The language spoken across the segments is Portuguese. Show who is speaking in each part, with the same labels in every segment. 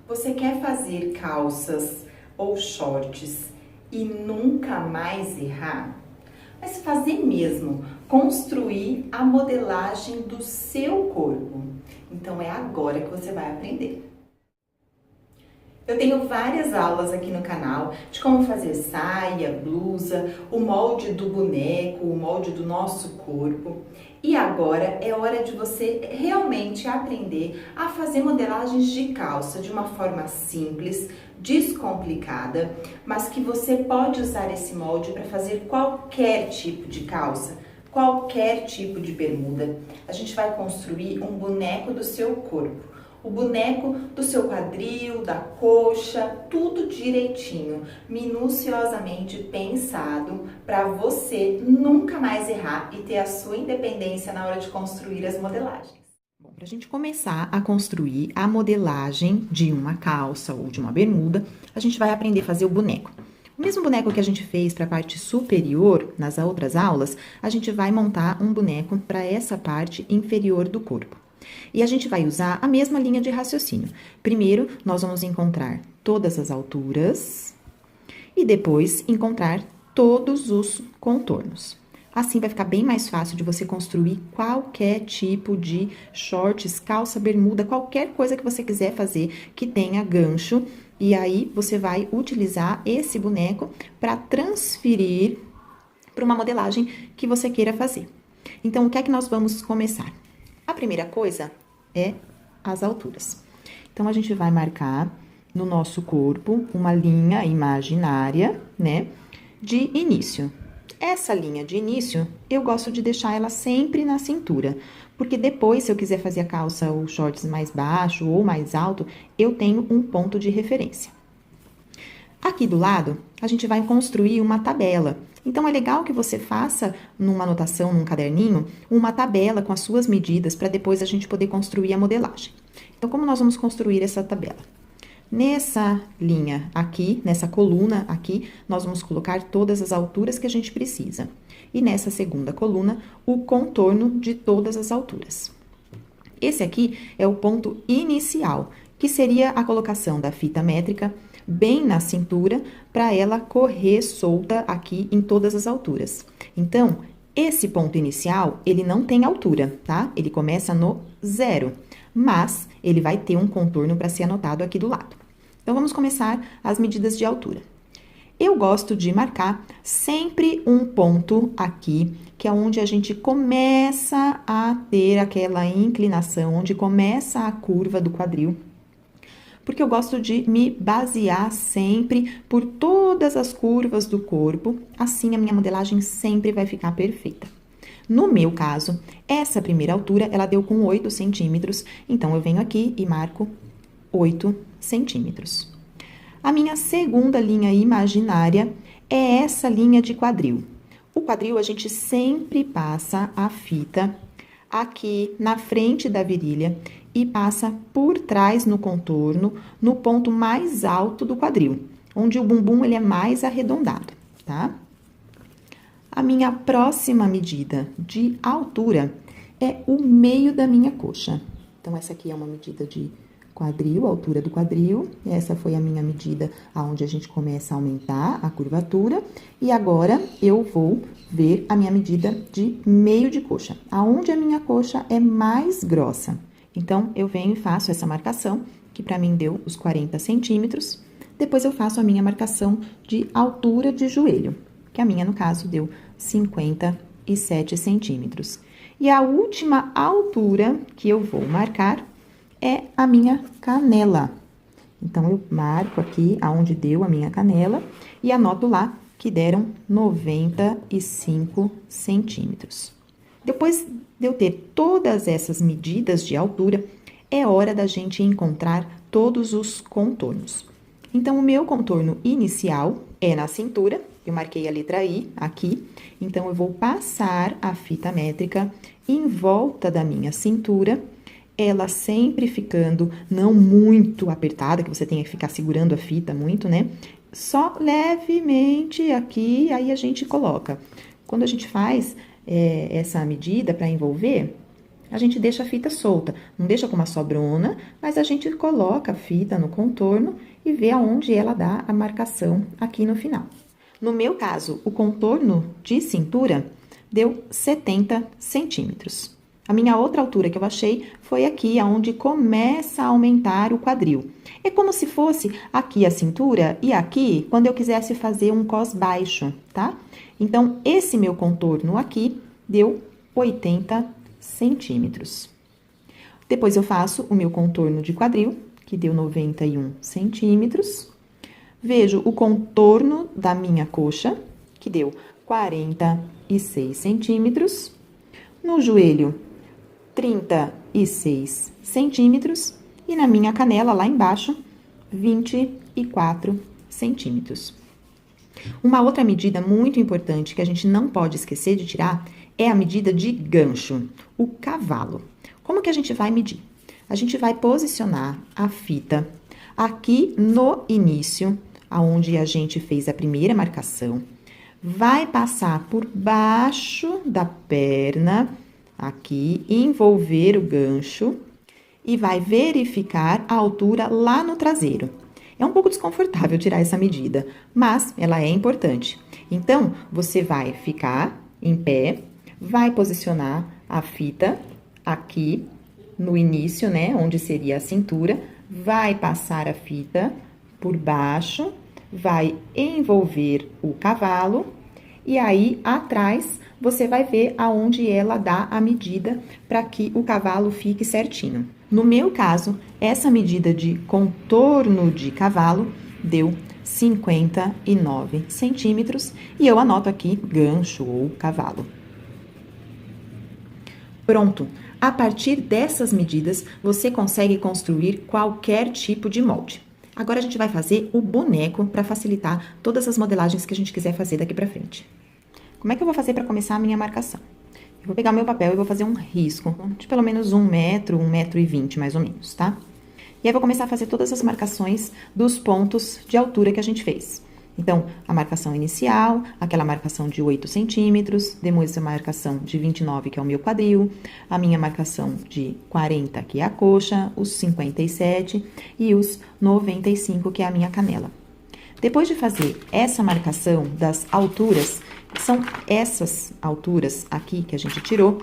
Speaker 1: Você quer fazer calças ou shorts e nunca mais errar? Mas fazer mesmo, construir a modelagem do seu corpo. Então é agora que você vai aprender. Eu tenho várias aulas aqui no canal de como fazer saia, blusa, o molde do boneco, o molde do nosso corpo. E agora é hora de você realmente aprender a fazer modelagens de calça de uma forma simples, descomplicada, mas que você pode usar esse molde para fazer qualquer tipo de calça, qualquer tipo de bermuda. A gente vai construir um boneco do seu corpo. O boneco do seu quadril, da coxa, tudo direitinho, minuciosamente pensado para você nunca mais errar e ter a sua independência na hora de construir as modelagens.
Speaker 2: Bom, para a gente começar a construir a modelagem de uma calça ou de uma bermuda, a gente vai aprender a fazer o boneco. O mesmo boneco que a gente fez para a parte superior nas outras aulas, a gente vai montar um boneco para essa parte inferior do corpo. E a gente vai usar a mesma linha de raciocínio. Primeiro, nós vamos encontrar todas as alturas e depois encontrar todos os contornos. Assim vai ficar bem mais fácil de você construir qualquer tipo de shorts, calça, bermuda, qualquer coisa que você quiser fazer que tenha gancho. E aí você vai utilizar esse boneco para transferir para uma modelagem que você queira fazer. Então, o que é que nós vamos começar? A primeira coisa é as alturas. Então, a gente vai marcar no nosso corpo uma linha imaginária, né, de início. Essa linha de início, eu gosto de deixar ela sempre na cintura, porque depois, se eu quiser fazer a calça ou shorts mais baixo ou mais alto, eu tenho um ponto de referência. Aqui do lado, a gente vai construir uma tabela. Então, é legal que você faça, numa anotação, num caderninho, uma tabela com as suas medidas, para depois a gente poder construir a modelagem. Então, como nós vamos construir essa tabela? Nessa linha aqui, nessa coluna aqui, nós vamos colocar todas as alturas que a gente precisa. E nessa segunda coluna, o contorno de todas as alturas. Esse aqui é o ponto inicial, que seria a colocação da fita métrica bem na cintura, para ela correr solta aqui em todas as alturas. Então, esse ponto inicial, ele não tem altura, tá? Ele começa no 0, mas ele vai ter um contorno para ser anotado aqui do lado. Então, vamos começar as medidas de altura. Eu gosto de marcar sempre um ponto aqui, que é onde a gente começa a ter aquela inclinação, onde começa a curva do quadril, porque eu gosto de me basear sempre por todas as curvas do corpo, assim a minha modelagem sempre vai ficar perfeita. No meu caso, essa primeira altura, ela deu com 8 centímetros, então eu venho aqui e marco 8 centímetros. A minha segunda linha imaginária é essa linha de quadril. O quadril, a gente sempre passa a fita aqui na frente da virilha e passa por trás no contorno, no ponto mais alto do quadril, onde o bumbum ele é mais arredondado, tá? A minha próxima medida de altura é o meio da minha coxa. Então, essa aqui é uma medida de quadril, altura do quadril. Essa foi a minha medida aonde a gente começa a aumentar a curvatura. E agora, eu vou ver a minha medida de meio de coxa, aonde a minha coxa é mais grossa. Então, eu venho e faço essa marcação, que para mim deu os 40 centímetros. Depois, eu faço a minha marcação de altura de joelho, que a minha, no caso, deu 57 centímetros. E a última altura que eu vou marcar é a minha canela. Então, eu marco aqui aonde deu a minha canela e anoto lá que deram 95 centímetros. Depois de eu ter todas essas medidas de altura, é hora da gente encontrar todos os contornos. Então, o meu contorno inicial é na cintura, eu marquei a letra I aqui, então eu vou passar a fita métrica em volta da minha cintura, ela sempre ficando não muito apertada, que você tenha que ficar segurando a fita muito, né? Só levemente aqui, aí a gente coloca. Quando a gente faz essa medida para envolver, a gente deixa a fita solta. Não deixa com uma sobrona, mas a gente coloca a fita no contorno e vê aonde ela dá a marcação aqui no final. No meu caso, o contorno de cintura deu 70 centímetros. A minha outra altura que eu achei foi aqui, onde começa a aumentar o quadril. É como se fosse aqui a cintura e aqui, quando eu quisesse fazer um cos baixo, tá? Então, esse meu contorno aqui deu 80 centímetros. Depois, eu faço o meu contorno de quadril, que deu 91 centímetros. Vejo o contorno da minha coxa, que deu 46 centímetros. No joelho, 36 centímetros. E na minha canela, lá embaixo, 24 centímetros. Uma outra medida muito importante que a gente não pode esquecer de tirar é a medida de gancho, o cavalo. Como que a gente vai medir? A gente vai posicionar a fita aqui no início, aonde a gente fez a primeira marcação, vai passar por baixo da perna, aqui, envolver o gancho e vai verificar a altura lá no traseiro. É um pouco desconfortável tirar essa medida, mas ela é importante. Então, você vai ficar em pé, vai posicionar a fita aqui no início, né, onde seria a cintura, vai passar a fita por baixo, vai envolver o cavalo e aí atrás você vai ver aonde ela dá a medida para que o cavalo fique certinho. No meu caso, essa medida de contorno de cavalo deu 59 centímetros e eu anoto aqui gancho ou cavalo. Pronto! A partir dessas medidas, você consegue construir qualquer tipo de molde. Agora, a gente vai fazer o boneco para facilitar todas as modelagens que a gente quiser fazer daqui para frente. Como é que eu vou fazer para começar a minha marcação? Eu vou pegar meu papel e vou fazer um risco de pelo menos 1 metro, 1,20 m mais ou menos, tá? E aí, vou começar a fazer todas as marcações dos pontos de altura que a gente fez. Então, a marcação inicial, aquela marcação de 8 centímetros, depois a marcação de 29, que é o meu quadril, a minha marcação de 40, que é a coxa, os 57 e os 95, que é a minha canela. Depois de fazer essa marcação das alturas, que são essas alturas aqui que a gente tirou,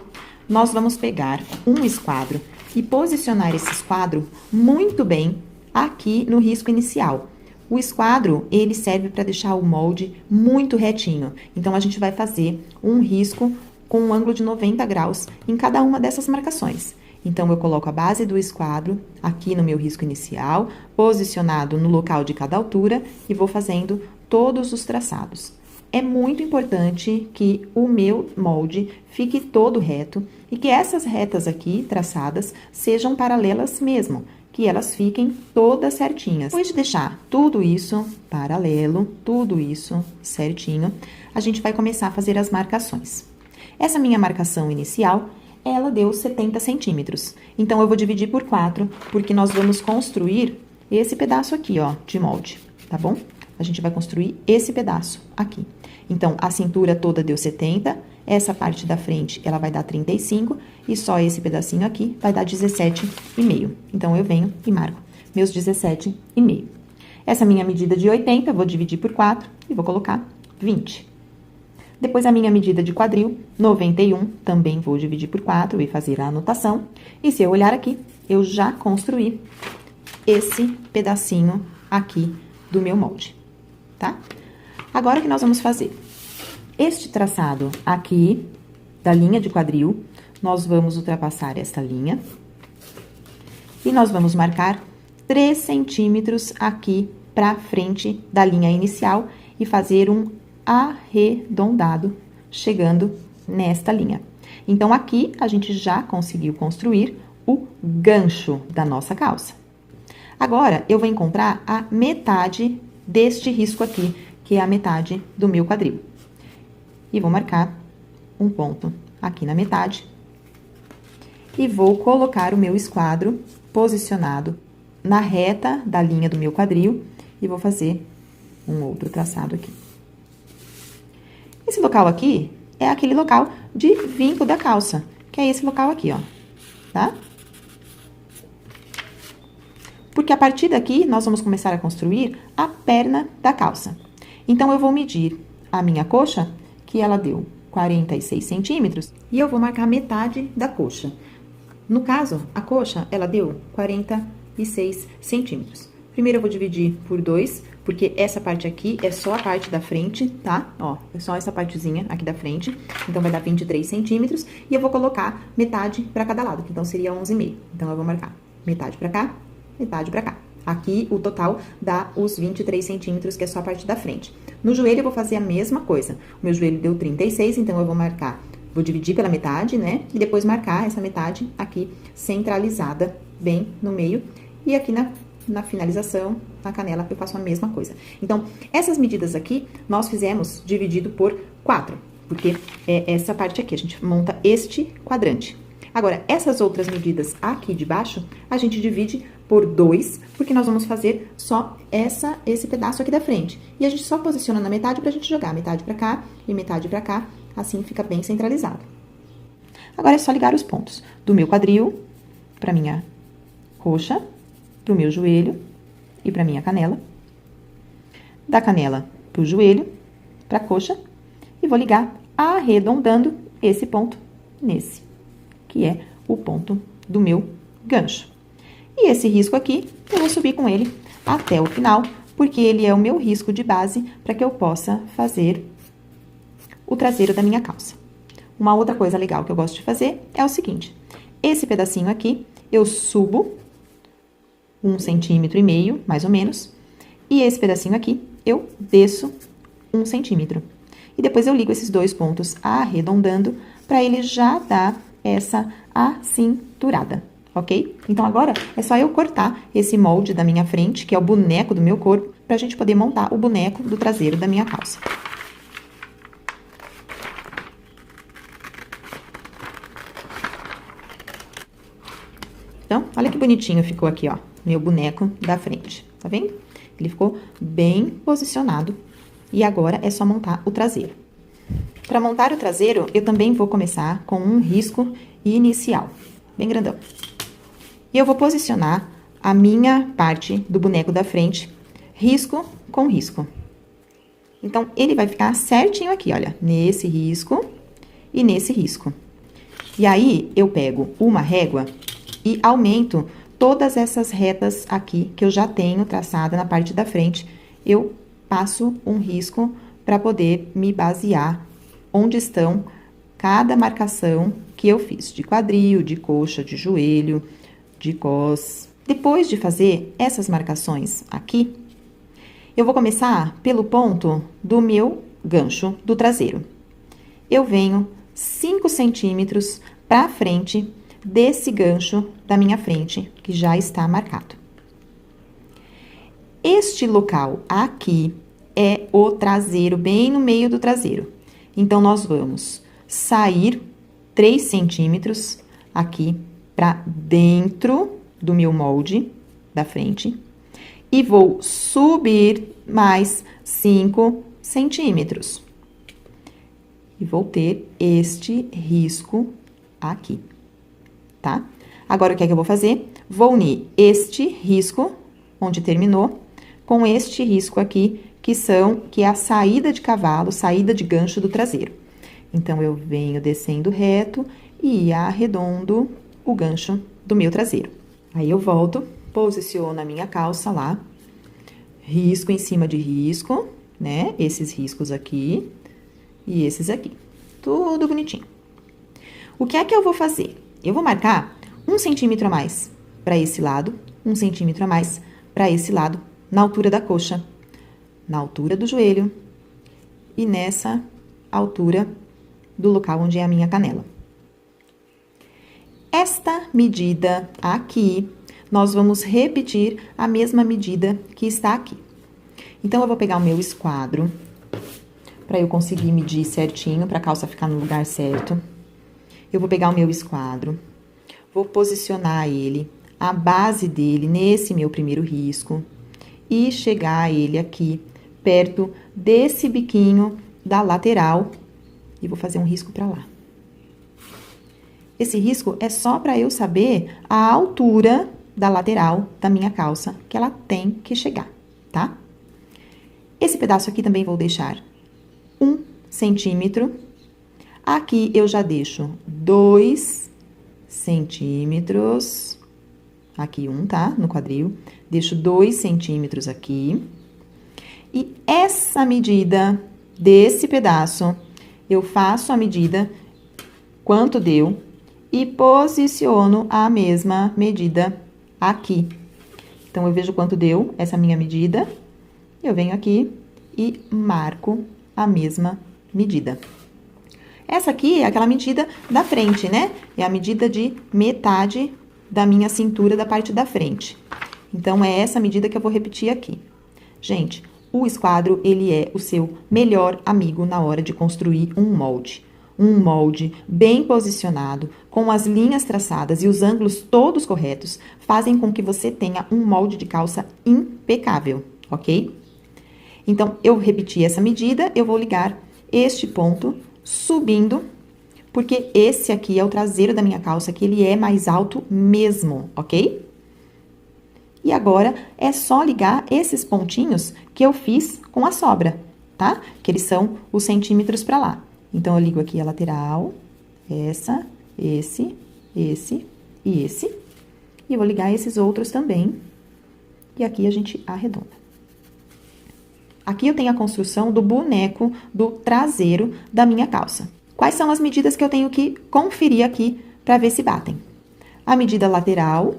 Speaker 2: nós vamos pegar um esquadro e posicionar esse esquadro muito bem aqui no risco inicial. O esquadro, ele serve para deixar o molde muito retinho. Então, a gente vai fazer um risco com um ângulo de 90 graus em cada uma dessas marcações. Então, eu coloco a base do esquadro aqui no meu risco inicial, posicionado no local de cada altura e vou fazendo todos os traçados. É muito importante que o meu molde fique todo reto e que essas retas aqui traçadas sejam paralelas mesmo, que elas fiquem todas certinhas. Depois de deixar tudo isso paralelo, tudo isso certinho, a gente vai começar a fazer as marcações. Essa minha marcação inicial, ela deu 70 centímetros. Então, eu vou dividir por 4, porque nós vamos construir esse pedaço aqui, ó, de molde, tá bom? A gente vai construir esse pedaço aqui. Então, a cintura toda deu 70, essa parte da frente, ela vai dar 35, e só esse pedacinho aqui vai dar 17,5. Então, eu venho e marco meus 17,5. Essa minha medida de 80, eu vou dividir por 4 e vou colocar 20. Depois, a minha medida de quadril, 91, também vou dividir por 4 e fazer a anotação. E se eu olhar aqui, eu já construí esse pedacinho aqui do meu molde, tá? Agora, o que nós vamos fazer? Este traçado aqui, da linha de quadril, nós vamos ultrapassar esta linha. E nós vamos marcar 3 centímetros aqui pra frente da linha inicial e fazer um arredondado, chegando nesta linha. Então, aqui, a gente já conseguiu construir o gancho da nossa calça. Agora, eu vou encontrar a metade deste risco aqui, que é a metade do meu quadril. E vou marcar um ponto aqui na metade. E vou colocar o meu esquadro posicionado na reta da linha do meu quadril e vou fazer um outro traçado aqui. Esse local aqui é aquele local de vinco da calça, que é esse local aqui, ó. tá? Porque a partir daqui, nós vamos começar a construir a perna da calça. Então, eu vou medir a minha coxa, que ela deu 46 centímetros, e eu vou marcar metade da coxa. No caso, a coxa, ela deu 46 centímetros. Primeiro, eu vou dividir por 2, porque essa parte aqui é só a parte da frente, tá? Ó, é só essa partezinha aqui da frente. Então, vai dar 23 centímetros. E eu vou colocar metade para cada lado, que então seria 11,5. Então, eu vou marcar metade para cá, metade para cá. Aqui, o total dá os 23 centímetros, que é só a parte da frente. No joelho, eu vou fazer a mesma coisa. O meu joelho deu 36, então eu vou marcar, vou dividir pela metade, né? E depois marcar essa metade aqui centralizada, bem no meio. E aqui na finalização, na canela, eu faço a mesma coisa. Então, essas medidas aqui, nós fizemos dividido por 4, porque é essa parte aqui, a gente monta este quadrante. Agora, essas outras medidas aqui de baixo, a gente divide por 2, porque nós vamos fazer só esse pedaço aqui da frente. E a gente só posiciona na metade pra gente jogar metade pra cá e metade pra cá, assim fica bem centralizado. Agora é só ligar os pontos do meu quadril pra minha coxa, pro meu joelho e pra minha canela, da canela pro joelho, pra coxa, e vou ligar arredondando esse ponto nesse, que é o ponto do meu gancho. E esse risco aqui, eu vou subir com ele até o final, porque ele é o meu risco de base para que eu possa fazer o traseiro da minha calça. Uma outra coisa legal que eu gosto de fazer é o seguinte: esse pedacinho aqui, eu subo 1,5 centímetros, mais ou menos, e esse pedacinho aqui, eu desço 1 centímetro. E depois eu ligo esses dois pontos arredondando para ele já dar essa acinturada, ok? Então, agora é só eu cortar esse molde da minha frente, que é o boneco do meu corpo, pra gente poder montar o boneco do traseiro da minha calça. Então, olha que bonitinho ficou aqui, ó, meu boneco da frente, tá vendo? Ele ficou bem posicionado e agora é só montar o traseiro. Para montar o traseiro, eu também vou começar com um risco inicial, bem grandão. E eu vou posicionar a minha parte do boneco da frente, risco com risco. Então, ele vai ficar certinho aqui, olha, nesse risco e nesse risco. E aí, eu pego uma régua e aumento todas essas retas aqui que eu já tenho traçada na parte da frente. Eu passo um risco para poder me basear onde estão cada marcação que eu fiz, de quadril, de coxa, de joelho, de cós. Depois de fazer essas marcações aqui, eu vou começar pelo ponto do meu gancho do traseiro. Eu venho 5 centímetros para frente desse gancho da minha frente, que já está marcado. Este local aqui é o traseiro, bem no meio do traseiro. Então, nós vamos sair 3 centímetros aqui para dentro do meu molde da frente e vou subir mais 5 centímetros. E vou ter este risco aqui, tá? Agora, o que é que eu vou fazer? Vou unir este risco, onde terminou, com este risco aqui, que é a saída de cavalo, saída de gancho do traseiro. Então, eu venho descendo reto e arredondo o gancho do meu traseiro. Aí, eu volto, posiciono a minha calça lá, risco em cima de risco, né? Esses riscos aqui e esses aqui. Tudo bonitinho. O que é que eu vou fazer? Eu vou marcar 1 centímetro a mais para esse lado, 1 centímetro a mais para esse lado, na altura da coxa, na altura do joelho e nessa altura do local onde é a minha canela. Esta medida aqui, nós vamos repetir a mesma medida que está aqui. Então, eu vou pegar o meu esquadro, para eu conseguir medir certinho, para a calça ficar no lugar certo. Eu vou pegar o meu esquadro, vou posicionar ele, a base dele, nesse meu primeiro risco, e chegar ele aqui, perto desse biquinho da lateral, e vou fazer um risco para lá. Esse risco é só para eu saber a altura da lateral da minha calça que ela tem que chegar, tá? Esse pedaço aqui também vou deixar 1 centímetro. Aqui eu já deixo 2 centímetros. Aqui 1, tá? No quadril. Deixo 2 centímetros aqui. E essa medida desse pedaço, eu faço a medida quanto deu e posiciono a mesma medida aqui. Então, eu vejo quanto deu essa minha medida, eu venho aqui e marco a mesma medida. Essa aqui é aquela medida da frente, né? É a medida de metade da minha cintura da parte da frente. Então, é essa medida que eu vou repetir aqui. Gente, o esquadro, ele é o seu melhor amigo na hora de construir um molde. Um molde bem posicionado, com as linhas traçadas e os ângulos todos corretos, fazem com que você tenha um molde de calça impecável, ok? Então, eu repeti essa medida, eu vou ligar este ponto subindo, porque esse aqui é o traseiro da minha calça, que ele é mais alto mesmo, ok? E agora, é só ligar esses pontinhos que eu fiz com a sobra, tá? Que eles são os centímetros pra lá. Então, eu ligo aqui a lateral, essa, esse e esse. E eu vou ligar esses outros também. E aqui a gente arredonda. Aqui eu tenho a construção do boneco do traseiro da minha calça. Quais são as medidas que eu tenho que conferir aqui para ver se batem? A medida lateral,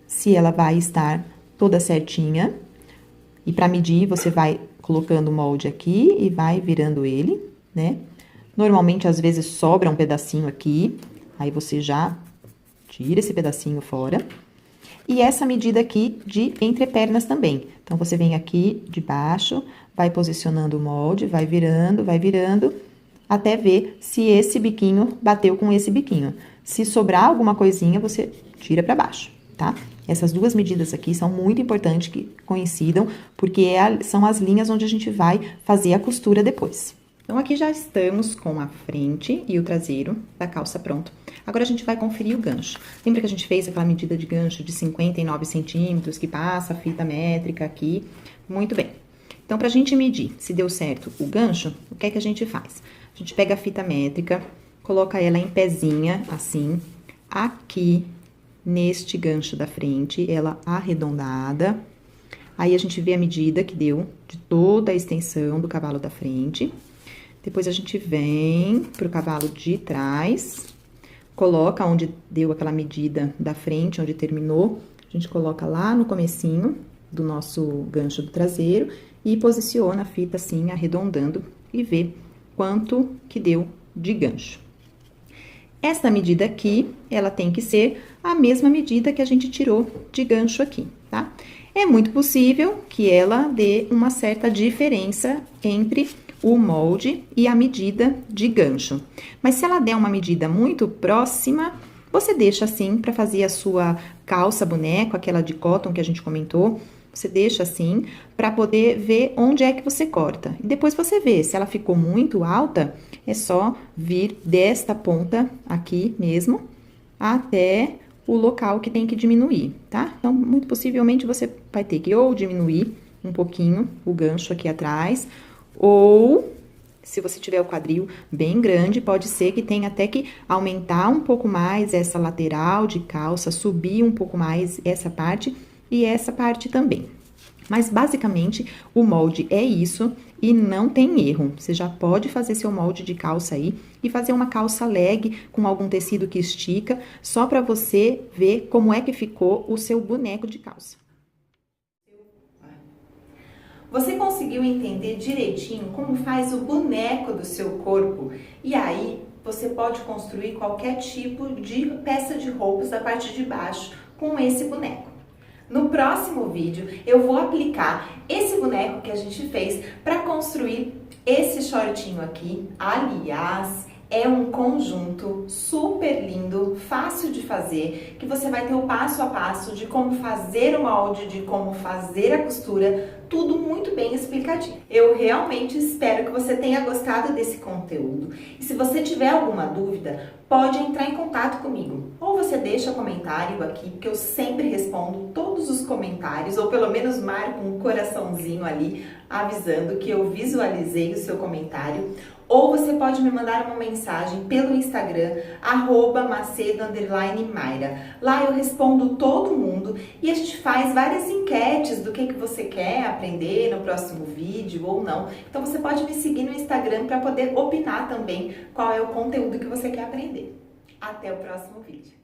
Speaker 2: se ela vai estar toda certinha. E para medir, você vai colocando o molde aqui e vai virando ele, né? Normalmente, às vezes, sobra um pedacinho aqui, aí você já tira esse pedacinho fora. E essa medida aqui de entrepernas também. Então, você vem aqui de baixo, vai posicionando o molde, vai virando, até ver se esse biquinho bateu com esse biquinho. Se sobrar alguma coisinha, você tira pra baixo, tá? Essas duas medidas aqui são muito importantes que coincidam, porque são as linhas onde a gente vai fazer a costura depois. Então, aqui já estamos com a frente e o traseiro da calça pronto. Agora, a gente vai conferir o gancho. Lembra que a gente fez aquela medida de gancho de 59 centímetros, que passa a fita métrica aqui? Muito bem. Então, pra gente medir se deu certo o gancho, o que é que a gente faz? A gente pega a fita métrica, coloca ela em pezinha, assim, aqui neste gancho da frente, ela arredondada. Aí, a gente vê a medida que deu de toda a extensão do cavalo da frente. Depois, a gente vem pro cavalo de trás, coloca onde deu aquela medida da frente, onde terminou, a gente coloca lá no comecinho do nosso gancho do traseiro e posiciona a fita assim, arredondando, e vê quanto que deu de gancho. Esta medida aqui, ela tem que ser a mesma medida que a gente tirou de gancho aqui, tá? É muito possível que ela dê uma certa diferença entre o molde e a medida de gancho. Mas se ela der uma medida muito próxima, você deixa assim para fazer a sua calça boneco, aquela de cotton que a gente comentou. Você deixa assim para poder ver onde é que você corta. E depois você vê, se ela ficou muito alta, é só vir desta ponta aqui mesmo até o local que tem que diminuir, tá? Então, muito possivelmente você vai ter que ou diminuir um pouquinho o gancho aqui atrás, ou, se você tiver o quadril bem grande, pode ser que tenha até que aumentar um pouco mais essa lateral de calça, subir um pouco mais essa parte e essa parte também. Mas, basicamente, o molde é isso e não tem erro. Você já pode fazer seu molde de calça aí e fazer uma calça leg com algum tecido que estica, só para você ver como é que ficou o seu boneco de calça.
Speaker 1: Você conseguiu entender direitinho como faz o boneco do seu corpo? E aí, você pode construir qualquer tipo de peça de roupas da parte de baixo com esse boneco. No próximo vídeo, eu vou aplicar esse boneco que a gente fez para construir esse shortinho aqui. Aliás, é um conjunto super lindo, fácil de fazer, que você vai ter o passo a passo de como fazer o molde, de como fazer a costura tudo muito bem explicadinho. Eu realmente espero que você tenha gostado desse conteúdo. E se você tiver alguma dúvida, pode entrar em contato comigo. Ou você deixa comentário aqui, porque eu sempre respondo todos os comentários, ou pelo menos marco um coraçãozinho ali, avisando que eu visualizei o seu comentário. Ou você pode me mandar uma mensagem pelo Instagram, @macedo_Mayra. Lá eu respondo todo mundo e a gente faz várias enquetes do que você quer aprender no próximo vídeo ou não. Então você pode me seguir no Instagram para poder opinar também qual é o conteúdo que você quer aprender. Até o próximo vídeo.